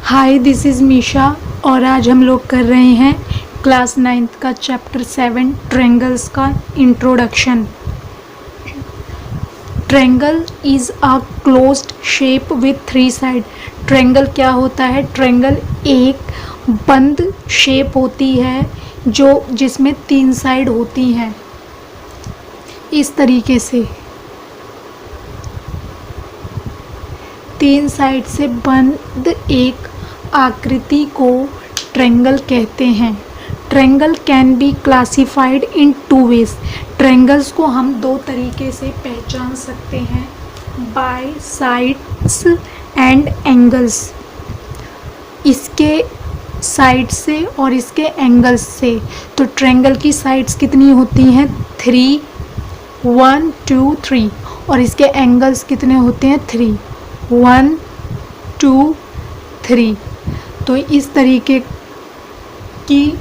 Hi, this is Misha और आज हम लोग कर रहे हैं क्लास 9th का चैप्टर 7 ट्रायंगल्स का introduction. Triangle is a closed shape with 3 side. Triangle क्या होता है? ट्रायंगल एक बंद शेप होती है जिसमें 3 साइड होती हैं। इस तरीके से 3 साइड से बंद एक आकृति को ट्रायंगल कहते हैं। Triangle can be classified in 2 ways. Triangles को हम 2 तरीके से पहचान सकते हैं, बाय साइड्स एंड एंगल्स। इसके साइड से और इसके एंगल्स से। तो ट्रायंगल की साइड्स कितनी होती हैं? 3, 1, 2, 3 और इसके एंगल्स कितने होते हैं? 3, 1, 2, 3। तो इस तरीके की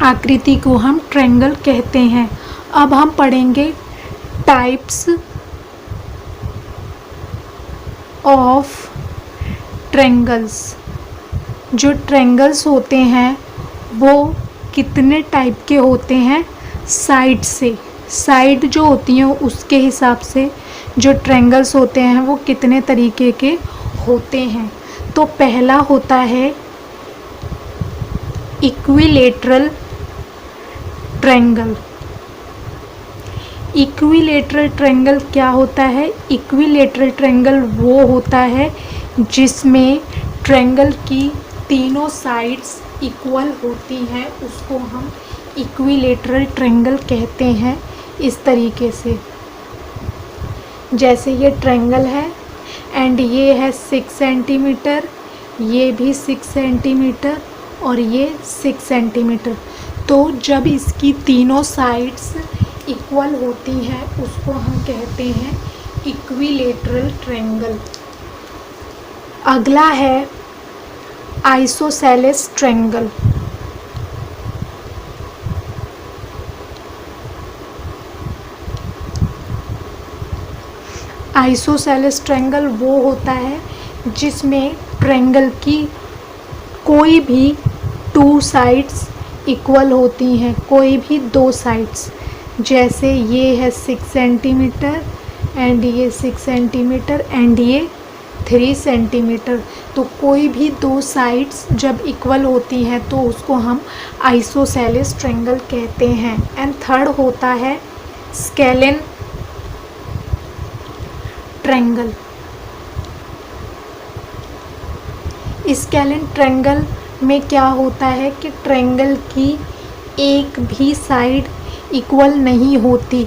आकृति को हम ट्रायंगल कहते हैं। अब हम पढ़ेंगे टाइप्स ऑफ ट्रायंगल्स। जो ट्रायंगल्स होते हैं वो कितने टाइप के होते हैं? साइड से। साइड जो होती हैं उसके हिसाब से जो ट्रायंगल्स होते हैं वो कितने तरीके के होते हैं। तो पहला होता है इक्विलेटरल ट्रायंगल। इक्विलेटरल ट्रायंगल क्या होता है? इक्विलेटरल ट्रायंगल वो होता है जिसमें ट्रायंगल की तीनों साइड्स इक्वल होती हैं, उसको हम इक्विलेटरल ट्रायंगल कहते हैं। इस तरीके से जैसे ये ट्रायंगल है एंड ये है 6 सेंटीमीटर, ये भी 6 सेंटीमीटर और ये 6 सेंटीमीटर। तो जब इसकी तीनों साइड्स इक्वल होती हैं उसको हम कहते हैं इक्विलेटरल ट्रायंगल। अगला है आइसोसेलेस ट्रायंगल। आइसोसेलेस ट्रायंगल वो होता है जिसमें ट्रायंगल की कोई भी 2 साइड्स इक्वल होती हैं, कोई भी 2 साइड्स। जैसे ये है 6 सेंटीमीटर एंड ये 6 सेंटीमीटर एंड ये 3 सेंटीमीटर। तो कोई भी 2 साइड्स जब इक्वल होती हैं तो उसको हम आइसोसेलेस ट्रायंगल कहते हैं। एंड थर्ड होता है स्केलेन ट्रायंगल। स्केलेन ट्रायंगल में क्या होता है कि ट्रायंगल की एक भी साइड इक्वल नहीं होती,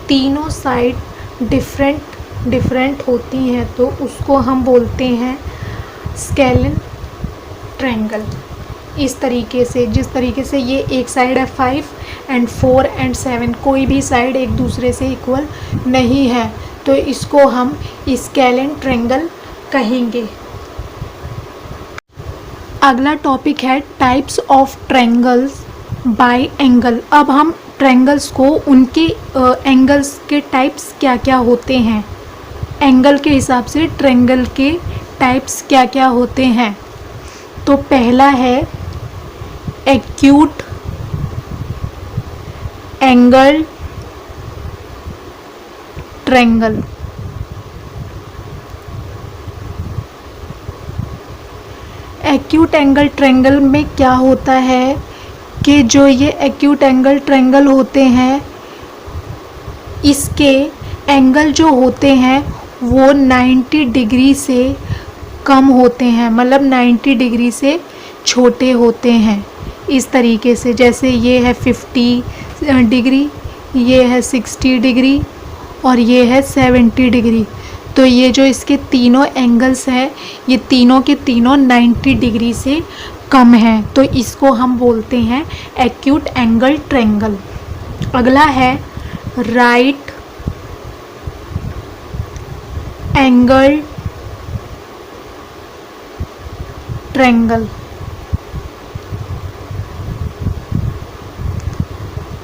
तीनों साइड डिफरेंट होती हैं, तो उसको हम बोलते हैं स्केलेन ट्रायंगल। इस तरीके से जिस तरीके से ये एक साइड है 5 एंड 4 एंड 7, कोई भी साइड एक दूसरे से इक्वल नहीं है, तो इसको हम स्केलेन ट्रायंगल कहेंगे। अगला टॉपिक है types of triangles bye angle. अब हम ट्रायंगल्स को उनके एंगल्स के टाइप्स क्या क्या होते हैं, एंगल के हिसाब से ट्रायंगल के टाइप्स क्या क्या होते हैं। तो पहला है acute angle triangle. Acute angle triangle में क्या होता है कि जो ये एक्यूट एंगल ट्रायंगल होते हैं इसके एंगल जो होते हैं वो 90 डिग्री से कम होते हैं, मतलब 90 डिग्री से छोटे होते हैं। इस तरीके से जैसे ये है 50 डिग्री, ये है 60 डिग्री और ये है 70 डिग्री। तो ये जो इसके तीनों एंगल्स हैं ये तीनों के तीनों 90 डिग्री से कम हैं, तो इसको हम बोलते हैं एक्यूट एंगल ट्रायंगल। अगला है राइट एंगल ट्रायंगल।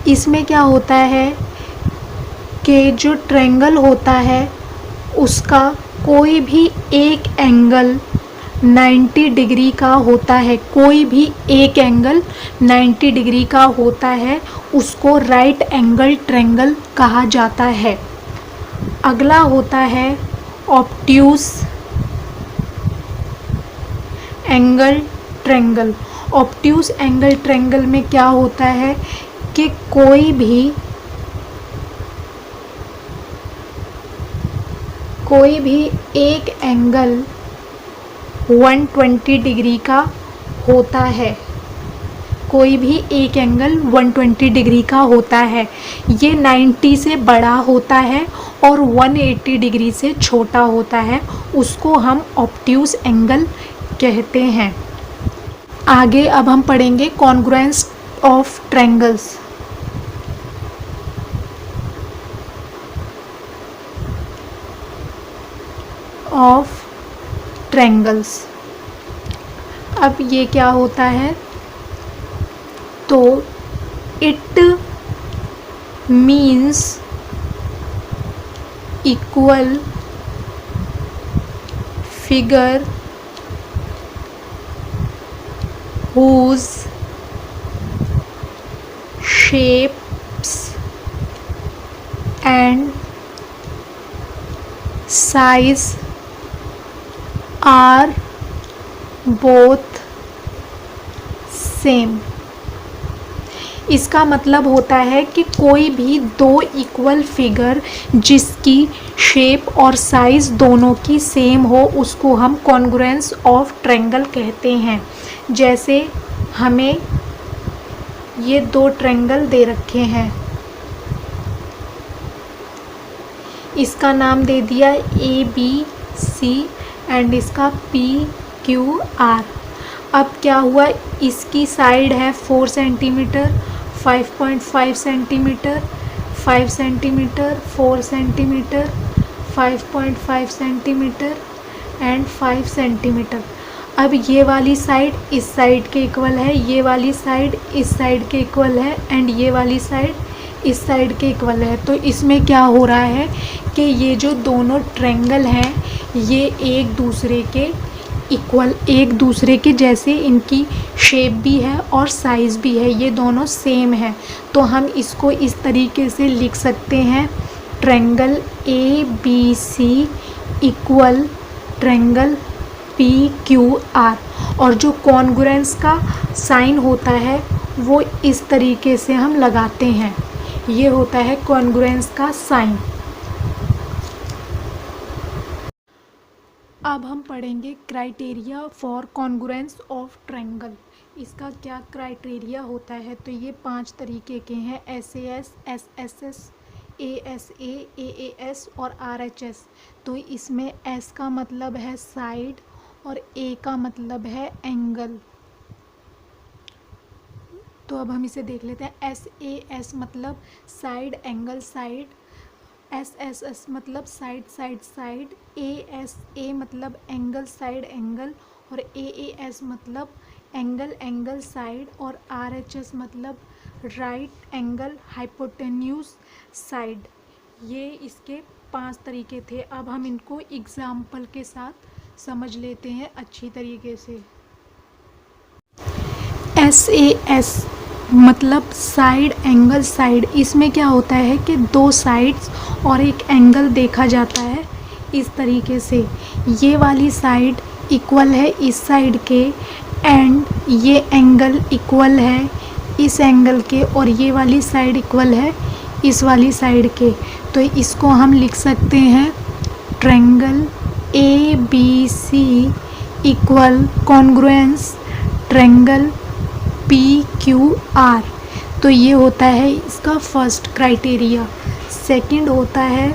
इसमें क्या होता है कि जो ट्रायंगल होता है उसका कोई भी एक एंगल 90 डिग्री का होता है, कोई भी एक एंगल 90 डिग्री का होता है उसको राइट एंगल ट्रायंगल कहा जाता है। अगला होता है obtuse angle triangle. Obtuse angle triangle में क्या होता है कि कोई भी एक एंगल 120 डिग्री का होता है, कोई भी एक एंगल 120 डिग्री का होता है। ये 90 से बड़ा होता है और 180 डिग्री से छोटा होता है, उसको हम ऑब्ट्यूज एंगल कहते हैं। आगे अब हम पढ़ेंगे कॉन्ग्रुएंस ऑफ ट्रायंगल्स। अब ये क्या होता है, तो it means equal figure whose shapes and size are both same। इसका मतलब होता है कि कोई भी दो इक्वल फिगर जिसकी शेप और साइज दोनों की सेम हो उसको हम कॉन्ग्रुएंस ऑफ ट्रायंगल कहते हैं। जैसे हमें ये दो ट्रायंगल दे रखे हैं, इसका नाम दे दिया ABC एंड इसका PQR। अब क्या हुआ, इसकी साइड है 4 centimetre, 5.5 centimetre, 5 centimetre, 4 centimetre, 5.5 centimetre and 5 centimetre. अब ये वाली साइड इस साइड के इक्वल है, ये वाली साइड इस साइड के इक्वल है एंड ये वाली साइड इस साइड के इक्वल है। तो इसमें क्या हो रहा है कि ये जो दोनों ट्रायंगल हैं ये एक दूसरे के इक्वल, एक दूसरे के जैसे इनकी शेप भी है और साइज़ भी है, ये दोनों सेम है। तो हम इसको इस तरीके से लिख सकते हैं, triangle ABC equal triangle PQR। और जो कॉन्ग्रुएंस का साइन होता है वो इस तरीके से हम लगाते हैं, ये होता है कॉन्ग्रुएंस का साइन। अब हम पढ़ेंगे criteria for congruence of triangle. इसका क्या क्राइटेरिया होता है, तो ये 5 तरीके के हैं, SAS, SSS, ASA, AAS और RHS। तो इसमें S का मतलब है साइड और A का मतलब है एंगल। तो अब हम इसे देख लेते हैं। SAS मतलब साइड एंगल साइड, SSS मतलब साइड साइड साइड, ASA मतलब एंगल साइड एंगल और AAS मतलब एंगल एंगल साइड और RHS मतलब राइट एंगल हाइपोटेन्यूज साइड। ये इसके 5 तरीके थे। अब हम इनको एग्जाम्पल के साथ समझ लेते हैं अच्छी तरीके से। SAS मतलब साइड एंगल साइड, इसमें क्या होता है कि दो साइड्स और एक एंगल देखा जाता है इस तरीके से। ये वाली साइड इक्वल है इस साइड के एंड ये एंगल इक्वल है इस एंगल के और ये वाली साइड इक्वल है इस वाली साइड के। तो इसको हम लिख सकते हैं triangle ABC equal congruence triangle PQR। तो ये होता है इसका फर्स्ट क्राइटेरिया। सेकंड होता है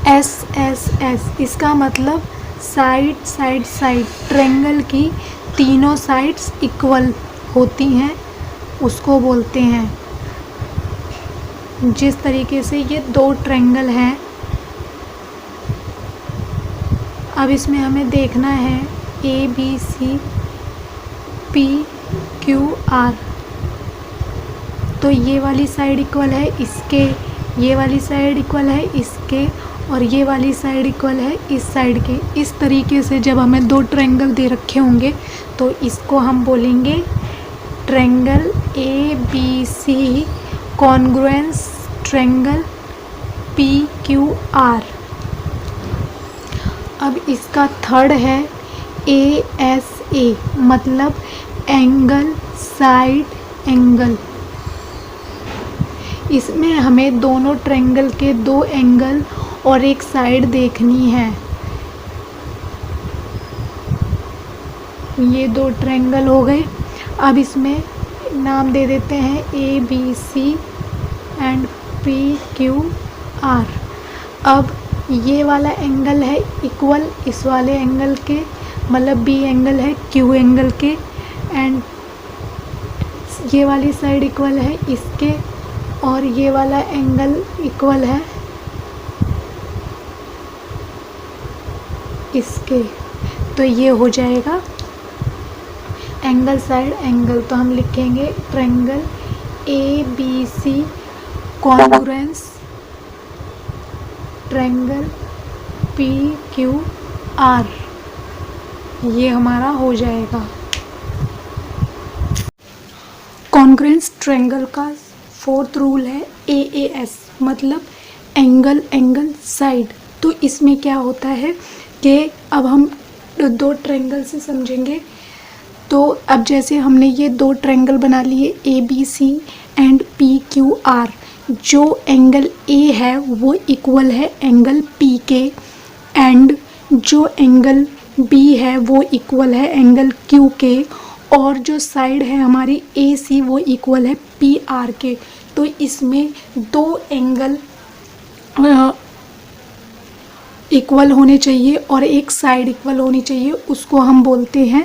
SSS, इसका मतलब साइड साइड साइड, ट्रायंगल की तीनों साइड्स इक्वल होती हैं उसको बोलते हैं। जिस तरीके से ये दो ट्रायंगल हैं, अब इसमें हमें देखना है ABC PQR। तो ये वाली साइड इक्वल है इसके, ये वाली साइड इक्वल है इसके और ये वाली साइड इक्वल है इस साइड के। इस तरीके से जब हमें दो ट्रायंगल दे रखे होंगे तो इसको हम बोलेंगे triangle ABC congruence triangle PQR। अब इसका थर्ड है ASA, मतलब एंगल साइड एंगल। इसमें हमें दोनों ट्रायंगल के दो एंगल और एक साइड देखनी है। ये दो ट्रायंगल हो गए। अब इसमें नाम दे देते हैं ABC एंड PQR। अब ये वाला एंगल है इक्वल इस वाले एंगल के, मतलब B एंगल है Q एंगल के, एंड ये वाली साइड इक्वल है इसके, और ये वाला एंगल इक्वल है इसके। तो ये हो जाएगा एंगल साइड एंगल। तो हम लिखेंगे triangle ABC congruence triangle PQR, ये हमारा हो जाएगा। कॉन्ग्रुएंस ट्रायंगल का फोर्थ रूल है AAS, मतलब एंगल एंगल साइड। तो इसमें क्या होता है कि अब हम दो ट्रायंगल से समझेंगे। तो अब जैसे हमने ये दो ट्रायंगल बना लिए ABC एंड PQR, जो एंगल A है वो इक्वल है एंगल P के, एंड जो एंगल B है वो इक्वल है एंगल Q के, और जो साइड है हमारी AC वो इक्वल है PR के। तो इसमें दो एंगल इक्वल होने चाहिए और एक साइड इक्वल होनी चाहिए, उसको हम बोलते हैं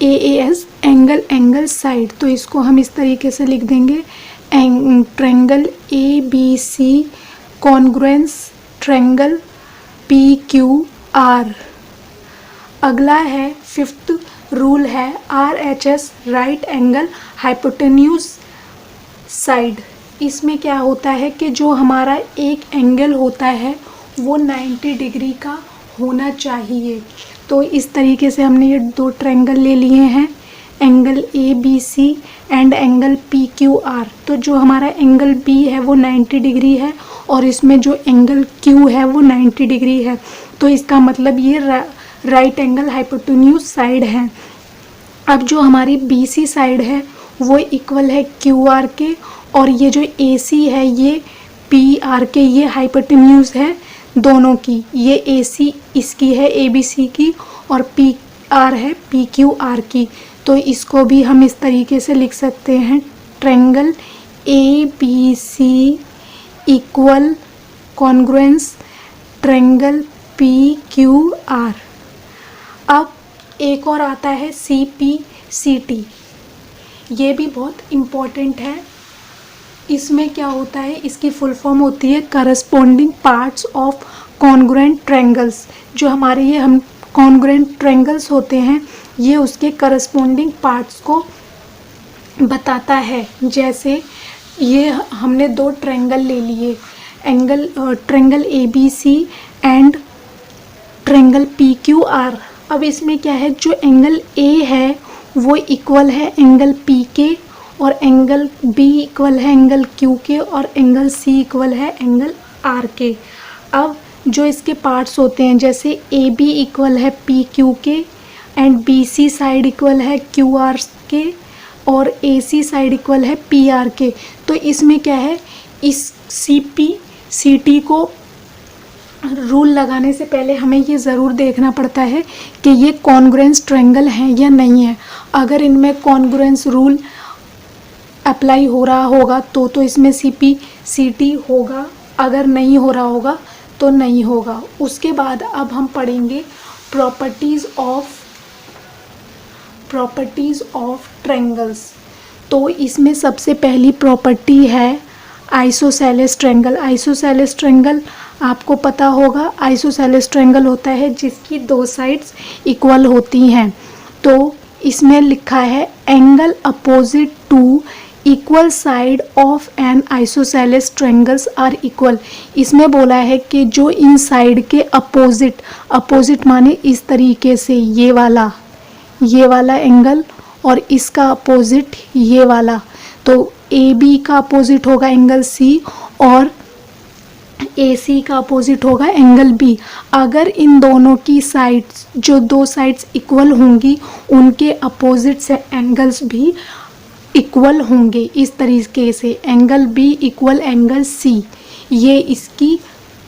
AAS एंगल एंगल साइड। तो इसको हम इस तरीके से लिख देंगे triangle ABC congruence triangle PQR। अगला है फिफ्थ रूल है RHS right angle hypotenuse side. इसमें क्या होता है कि जो हमारा एक एंगल होता है वो 90 डिग्री का होना चाहिए। तो इस तरीके से हमने ये दो ट्रायंगल ले लिए हैं, angle ABC and angle PQR। तो जो हमारा एंगल B है वो 90 डिग्री है और इसमें जो एंगल Q है वो 90 डिग्री है। तो इसका मतलब ये राइट एंगल हाइपोटेन्यूज साइड है। अब जो हमारी BC साइड है वो इक्वल है QR के, और ये जो AC है ये PR के, ये हाइपोटेन्यूज है दोनों की। ये AC इसकी है ABC की और PR है PQR की। तो इसको भी हम इस तरीके से लिख सकते हैं triangle ABC equal congruence triangle PQR। अब एक और आता है CPCT, ये भी बहुत इम्पोर्टेंट है। इसमें क्या होता है, इसकी फुल फॉर्म होती है corresponding parts of congruent triangles. जो हमारे ये हम कॉन्ग्रुएंट ट्रायंगल्स होते हैं ये उसके करस्पॉन्डिंग पार्ट्स को बताता है। जैसे ये हमने दो ट्रायंगल ले लिए, triangle ABC and triangle PQR। अब इसमें क्या है, जो एंगल A है वो इक्वल है एंगल P के, और एंगल B इक्वल है एंगल Q के, और एंगल C इक्वल है एंगल R के। अब जो इसके पार्ट्स होते हैं, जैसे AB इक्वल है PQ के एंड BC साइड इक्वल है QR के, और AC साइड इक्वल है PR के। तो इसमें क्या है, इस CPCT को रूल लगाने से पहले हमें ये ज़रूर देखना पड़ता है कि ये कॉन्ग्रुएंस ट्रायंगल हैं या नहीं है। अगर इनमें कॉन्ग्रुएंस रूल अप्लाई हो रहा होगा तो इसमें CPCT होगा, अगर नहीं हो रहा होगा तो नहीं होगा। उसके बाद अब हम पढ़ेंगे प्रॉपर्टीज़ ऑफ ट्रायंगल्स। तो इसमें सबसे पहली प्रॉपर्टी है आइसोसेलेस ट्रायंगल। आइसोसेलेस ट्रायंगल आपको पता होगा, आइसोसेलेस ट्रायंगल होता है जिसकी दो साइड्स इक्वल होती हैं। तो इसमें लिखा है angle opposite to equal side of an isosceles triangles are equal. इसमें बोला है कि जो इन साइड के अपोजिट माने इस तरीके से ये वाला एंगल और इसका अपोजिट ये वाला, तो ए बी का अपोजिट होगा एंगल सी और ए सी का अपोजिट होगा एंगल बी। अगर इन दोनों की साइड्स, जो दो साइड्स इक्वल होंगी, उनके अपोजिट से एंगल्स भी इक्वल होंगे। इस तरीके से angle B equal angle C, ये इसकी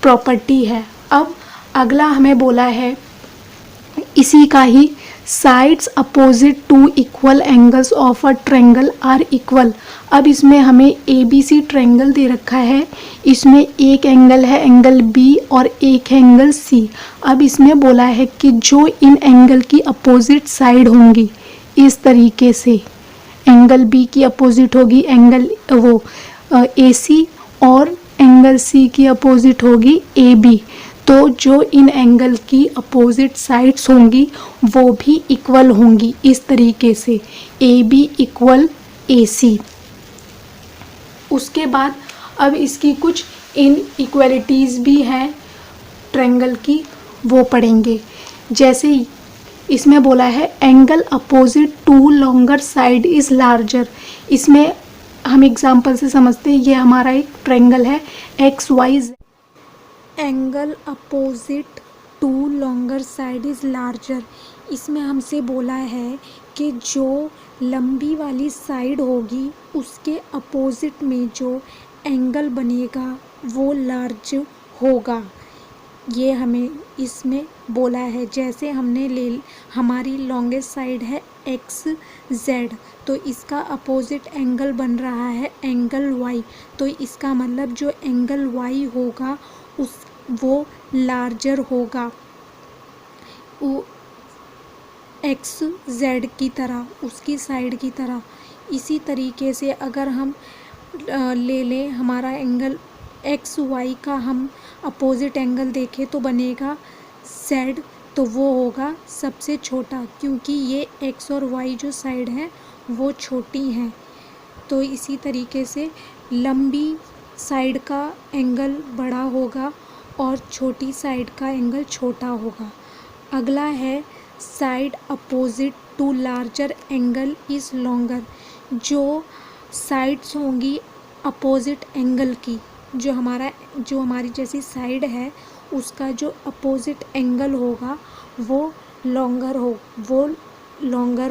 प्रॉपर्टी है। अब अगला हमें बोला है इसी का ही, sides opposite to equal angles of a triangle are equal. अब इसमें हमें ए बी सी ट्रायंगल दे रखा है, इसमें एक एंगल है एंगल बी और एक है एंगल सी। अब इसमें बोला है कि जो इन एंगल की अपोजिट साइड होंगी, इस तरीके से एंगल बी की अपोजिट होगी एंगल ए सी और एंगल सी की अपोजिट होगी ए बी। तो जो इन एंगल की अपोजिट साइड्स होंगी वो भी इक्वल होंगी, इस तरीके से ए बी इक्वल ए सी। उसके बाद अब इसकी कुछ इनइक्वालिटीज़ भी हैं ट्रायंगल की, वो पढ़ेंगे। जैसे इसमें बोला है angle opposite to longer side is larger. इसमें हम एग्जांपल से समझते हैं, ये हमारा एक ट्रायंगल है X Y Z. Angle opposite to longer side is larger. इसमें हमसे बोला है कि जो लंबी वाली साइड होगी उसके अपोजिट में जो एंगल बनेगा वो लार्ज होगा, ये हमें इसमें बोला है। जैसे हमारी लॉन्गेस्ट साइड है एक्स जेड, तो इसका अपोजिट एंगल बन रहा है एंगल वाई, तो इसका मतलब जो एंगल वाई होगा वो लार्जर होगा एक्स जेड की तरह, उसकी साइड की तरह। इसी तरीके से अगर हम ले लें हमारा एंगल एक्स वाई का, हम अपोजिट एंगल देखें तो बनेगा जेड, तो वो होगा सबसे छोटा, क्योंकि ये एक्स और वाई जो साइड है वो छोटी हैं। तो इसी तरीके से लंबी साइड का एंगल बड़ा होगा और छोटी साइड का एंगल छोटा होगा। अगला है side opposite to larger angle is longer. जो साइड्स होंगी अपोजिट एंगल की, जो हमारी जैसी साइड है उसका जो अपोजिट एंगल होगा वो लॉन्गर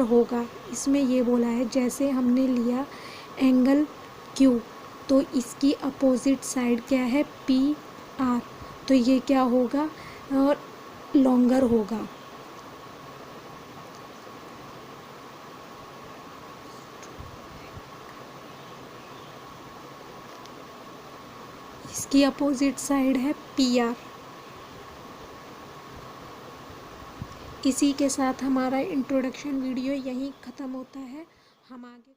होगा। इसमें ये बोला है, जैसे हमने लिया एंगल क्यू, तो इसकी अपोजिट साइड क्या है पी आर, तो ये क्या होगा और लॉन्गर होगा। इसकी अपोजिट साइड है पी आर। इसी के साथ हमारा इंट्रोडक्शन वीडियो यहीं ख़त्म होता है। हम आगे